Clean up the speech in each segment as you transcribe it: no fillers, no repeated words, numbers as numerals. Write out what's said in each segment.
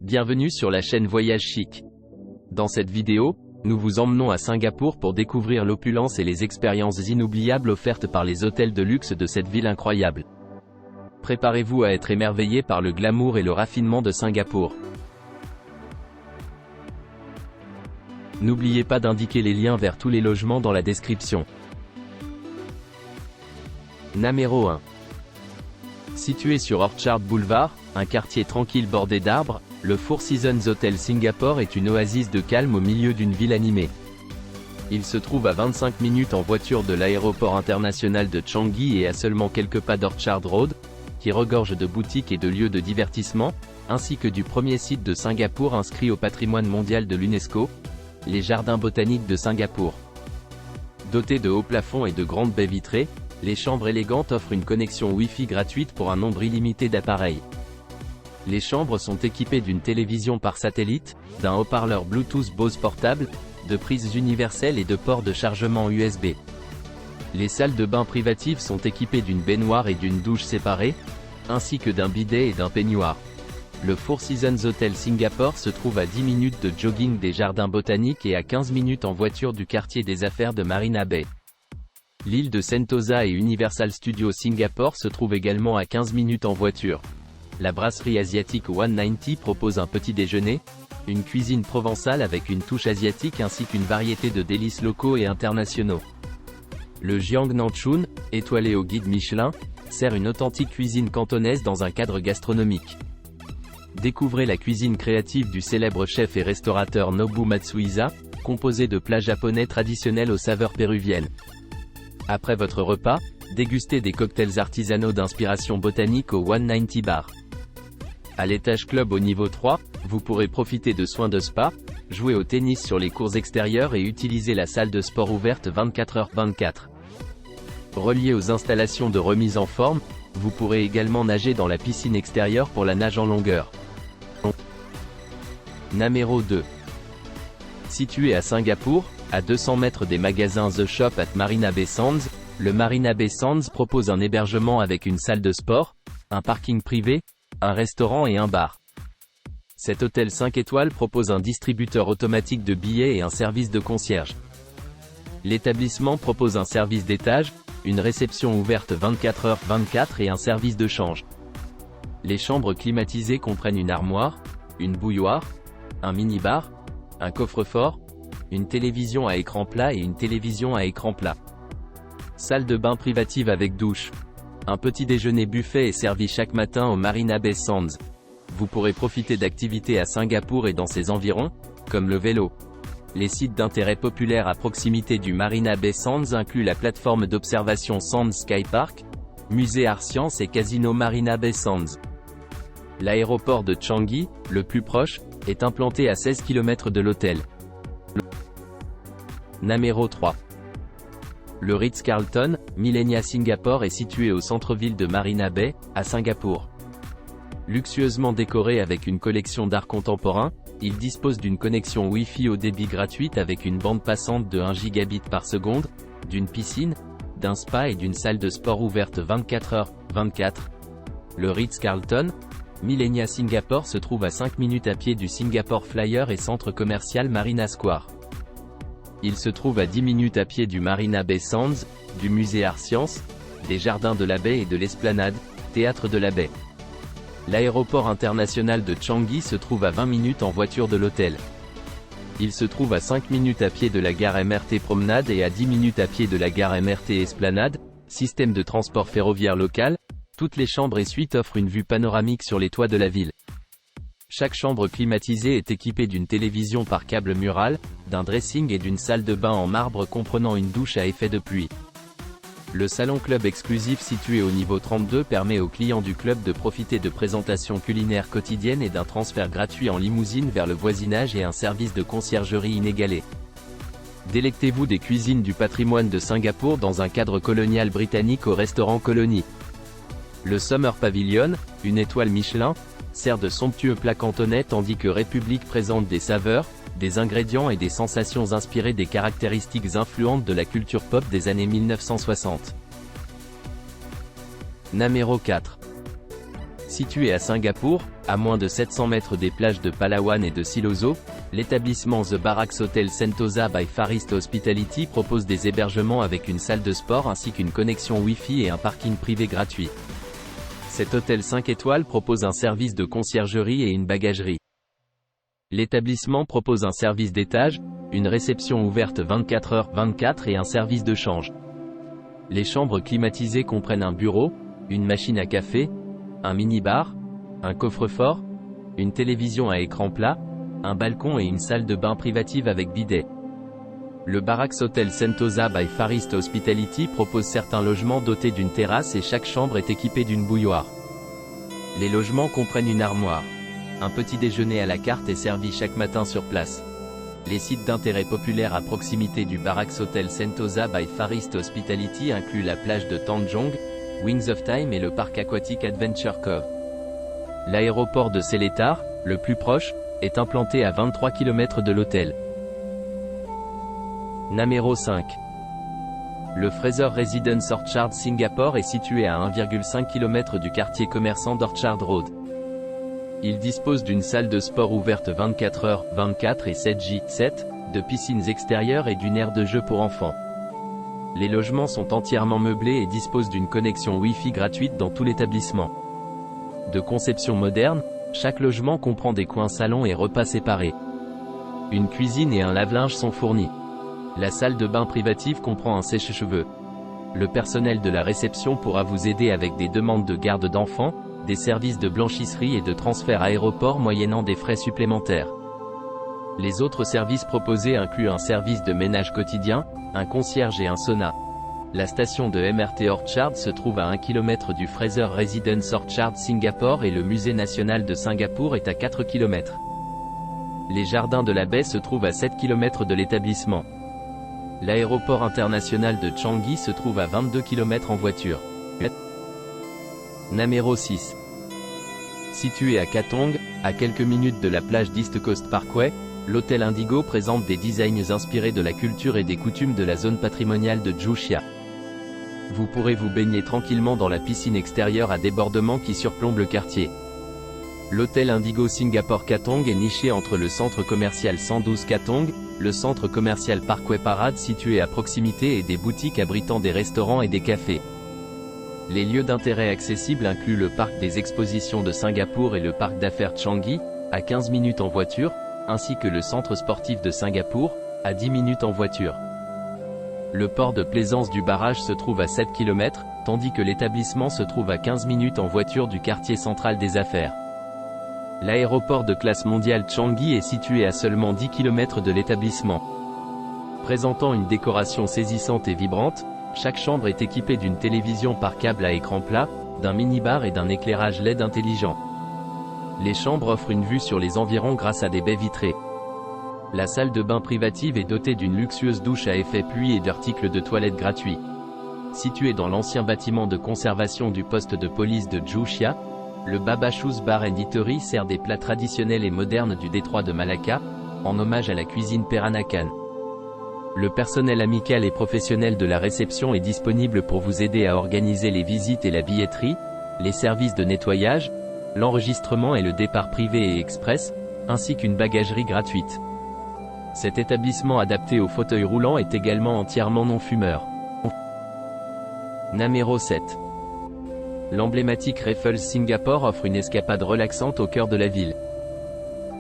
Bienvenue sur la chaîne Voyage Chic. Dans cette vidéo, nous vous emmenons à Singapour pour découvrir l'opulence et les expériences inoubliables offertes par les hôtels de luxe de cette ville incroyable. Préparez-vous à être émerveillé par le glamour et le raffinement de Singapour. N'oubliez pas d'indiquer les liens vers tous les logements dans la description. Numéro 1. Situé sur Orchard Boulevard, un quartier tranquille bordé d'arbres, le Four Seasons Hotel Singapore est une oasis de calme au milieu d'une ville animée. Il se trouve à 25 minutes en voiture de l'aéroport international de Changi et à seulement quelques pas d'Orchard Road, qui regorge de boutiques et de lieux de divertissement, ainsi que du premier site de Singapour inscrit au patrimoine mondial de l'UNESCO, les Jardins botaniques de Singapour. Dotés de hauts plafonds et de grandes baies vitrées, les chambres élégantes offrent une connexion Wi-Fi gratuite pour un nombre illimité d'appareils. Les chambres sont équipées d'une télévision par satellite, d'un haut-parleur Bluetooth Bose portable, de prises universelles et de ports de chargement USB. Les salles de bain privatives sont équipées d'une baignoire et d'une douche séparée, ainsi que d'un bidet et d'un peignoir. Le Four Seasons Hotel Singapore se trouve à 10 minutes de jogging des Jardins botaniques et à 15 minutes en voiture du quartier des affaires de Marina Bay. L'île de Sentosa et Universal Studios Singapore se trouvent également à 15 minutes en voiture. La brasserie asiatique 190 propose un petit déjeuner, une cuisine provençale avec une touche asiatique ainsi qu'une variété de délices locaux et internationaux. Le Jiang Nan Chun, étoilé au guide Michelin, sert une authentique cuisine cantonaise dans un cadre gastronomique. Découvrez la cuisine créative du célèbre chef et restaurateur Nobu Matsuhisa, composé de plats japonais traditionnels aux saveurs péruviennes. Après votre repas, dégustez des cocktails artisanaux d'inspiration botanique au 190 Bar. À l'étage club au niveau 3, vous pourrez profiter de soins de spa, jouer au tennis sur les cours extérieures et utiliser la salle de sport ouverte 24h/24. Relié aux installations de remise en forme, vous pourrez également nager dans la piscine extérieure pour la nage en longueur. Numéro 2. Situé à Singapour, à 200 mètres des magasins The Shop at Marina Bay Sands, le Marina Bay Sands propose un hébergement avec une salle de sport, un parking privé, un restaurant et un bar. Cet hôtel 5 étoiles propose un distributeur automatique de billets et un service de concierge. L'établissement propose un service d'étage, une réception ouverte 24h/24 et un service de change. Les chambres climatisées comprennent une armoire, une bouilloire, un mini-bar, un coffre-fort, une télévision à écran plat et une télévision à écran plat. Salle de bain privative avec douche. Un petit déjeuner buffet est servi chaque matin au Marina Bay Sands. Vous pourrez profiter d'activités à Singapour et dans ses environs, comme le vélo. Les sites d'intérêt populaires à proximité du Marina Bay Sands incluent la plateforme d'observation Sands Sky Park, musée Art Science et casino Marina Bay Sands. L'aéroport de Changi, le plus proche, est implanté à 16 km de l'hôtel. Numéro 3. Le Ritz-Carlton, Millenia Singapore est situé au centre-ville de Marina Bay, à Singapour. Luxueusement décoré avec une collection d'art contemporain, il dispose d'une connexion Wi-Fi au débit gratuite avec une bande passante de 1 gigabit par seconde, d'une piscine, d'un spa et d'une salle de sport ouverte 24h/24. Le Ritz-Carlton, Millenia Singapore se trouve à 5 minutes à pied du Singapore Flyer et centre commercial Marina Square. Il se trouve à 10 minutes à pied du Marina Bay Sands, du musée Art Science, des Jardins de la Baie et de l'Esplanade, théâtre de la Baie. L'aéroport international de Changi se trouve à 20 minutes en voiture de l'hôtel. Il se trouve à 5 minutes à pied de la gare MRT Promenade et à 10 minutes à pied de la gare MRT Esplanade, système de transport ferroviaire local. Toutes les chambres et suites offrent une vue panoramique sur les toits de la ville. Chaque chambre climatisée est équipée d'une télévision par câble mural, d'un dressing et d'une salle de bain en marbre comprenant une douche à effet de pluie. Le salon club exclusif situé au niveau 32 permet aux clients du club de profiter de présentations culinaires quotidiennes et d'un transfert gratuit en limousine vers le voisinage et un service de conciergerie inégalé. Délectez-vous des cuisines du patrimoine de Singapour dans un cadre colonial britannique au restaurant Colonie. Le Summer Pavilion, une étoile Michelin, sert de somptueux plats cantonais tandis que République présente des saveurs, des ingrédients et des sensations inspirées des caractéristiques influentes de la culture pop des années 1960. Numéro 4. Situé à Singapour, À moins de 700 mètres des plages de Palawan et de Siloso, l'établissement The Barracks Hotel Sentosa by Far East Hospitality propose des hébergements avec une salle de sport ainsi qu'une connexion Wi-Fi et un parking privé gratuit. Cet hôtel 5 étoiles propose un service de conciergerie et une bagagerie. L'établissement propose un service d'étage, une réception ouverte 24h/24 et un service de change. Les chambres climatisées comprennent un bureau, une machine à café, un mini-bar, un coffre-fort, une télévision à écran plat, un balcon et une salle de bain privative avec bidet. Le Barracks Hotel Sentosa by Far East Hospitality propose certains logements dotés d'une terrasse et chaque chambre est équipée d'une bouilloire. Les logements comprennent une armoire. Un petit déjeuner à la carte est servi chaque matin sur place. Les sites d'intérêt populaire à proximité du Barracks Hotel Sentosa by Far East Hospitality incluent la plage de Tanjong, Wings of Time et le parc aquatique Adventure Cove. L'aéroport de Seletar, le plus proche, est implanté à 23 km de l'hôtel. Numéro 5. Le Fraser Residence Orchard Singapore est situé à 1,5 km du quartier commerçant d'Orchard Road. Il dispose d'une salle de sport ouverte 24h/24 et 7j/7, de piscines extérieures et d'une aire de jeu pour enfants. Les logements sont entièrement meublés et disposent d'une connexion Wi-Fi gratuite dans tout l'établissement. De conception moderne, chaque logement comprend des coins salon et repas séparés. Une cuisine et un lave-linge sont fournis. La salle de bain privative comprend un sèche-cheveux. Le personnel de la réception pourra vous aider avec des demandes de garde d'enfants, des services de blanchisserie et de transfert aéroport moyennant des frais supplémentaires. Les autres services proposés incluent un service de ménage quotidien, un concierge et un sauna. La station de MRT Orchard se trouve à 1 km du Fraser Residence Orchard Singapore et le musée national de Singapour est à 4 km. Les jardins de la baie se trouvent à 7 km de l'établissement. L'aéroport international de Changi se trouve à 22 km en voiture. Numéro 6. Situé à Katong, à quelques minutes de la plage d'East Coast Parkway, l'hôtel Indigo présente des designs inspirés de la culture et des coutumes de la zone patrimoniale de Tjousha. Vous pourrez vous baigner tranquillement dans la piscine extérieure à débordement qui surplombe le quartier. L'hôtel Indigo Singapore Katong est niché entre le centre commercial 112 Katong, le centre commercial Parkway Parade situé à proximité et des boutiques abritant des restaurants et des cafés. Les lieux d'intérêt accessibles incluent le parc des expositions de Singapour et le parc d'affaires Changi, à 15 minutes en voiture, ainsi que le centre sportif de Singapour, à 10 minutes en voiture. Le port de plaisance du barrage se trouve à 7 km, tandis que l'établissement se trouve à 15 minutes en voiture du quartier central des affaires. L'aéroport de classe mondiale Changi est situé à seulement 10 km de l'établissement. Présentant une décoration saisissante et vibrante, chaque chambre est équipée d'une télévision par câble à écran plat, d'un mini-bar et d'un éclairage LED intelligent. Les chambres offrent une vue sur les environs grâce à des baies vitrées. La salle de bain privative est dotée d'une luxueuse douche à effet pluie et d'articles de toilette gratuits. Situé dans l'ancien bâtiment de conservation du poste de police de Tjousha, le Baba Shoes Bar and Eatery sert des plats traditionnels et modernes du détroit de Malacca, en hommage à la cuisine Peranakan. Le personnel amical et professionnel de la réception est disponible pour vous aider à organiser les visites et la billetterie, les services de nettoyage, l'enregistrement et le départ privé et express, ainsi qu'une bagagerie gratuite. Cet établissement adapté aux fauteuils roulants est également entièrement non-fumeur. Numéro 7. L'emblématique Raffles Singapore offre une escapade relaxante au cœur de la ville.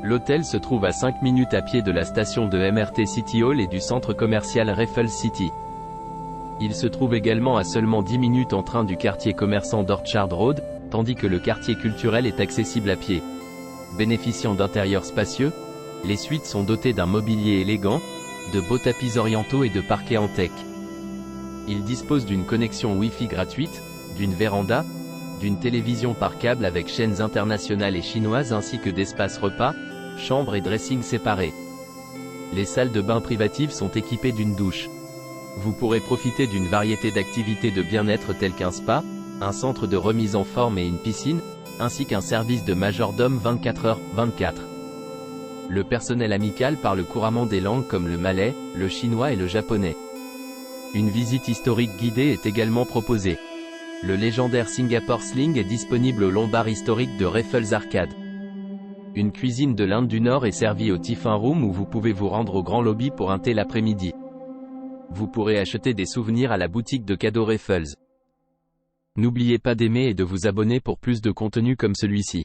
L'hôtel se trouve à 5 minutes à pied de la station de MRT City Hall et du centre commercial Raffles City. Il se trouve également à seulement 10 minutes en train du quartier commerçant d'Orchard Road, tandis que le quartier culturel est accessible à pied. Bénéficiant d'intérieurs spacieux, les suites sont dotées d'un mobilier élégant, de beaux tapis orientaux et de parquets en teak. Il dispose d'une connexion Wi-Fi gratuite, d'une véranda, d'une télévision par câble avec chaînes internationales et chinoises ainsi que d'espaces repas, chambres et dressing séparés. Les salles de bain privatives sont équipées d'une douche. Vous pourrez profiter d'une variété d'activités de bien-être telles qu'un spa, un centre de remise en forme et une piscine, ainsi qu'un service de majordome 24h/24. Le personnel amical parle couramment des langues comme le malais, le chinois et le japonais. Une visite historique guidée est également proposée. Le légendaire Singapore Sling est disponible au long bar historique de Raffles Arcade. Une cuisine de l'Inde du Nord est servie au Tiffin Room où vous pouvez vous rendre au grand lobby pour un thé l'après-midi. Vous pourrez acheter des souvenirs à la boutique de cadeaux Raffles. N'oubliez pas d'aimer et de vous abonner pour plus de contenu comme celui-ci.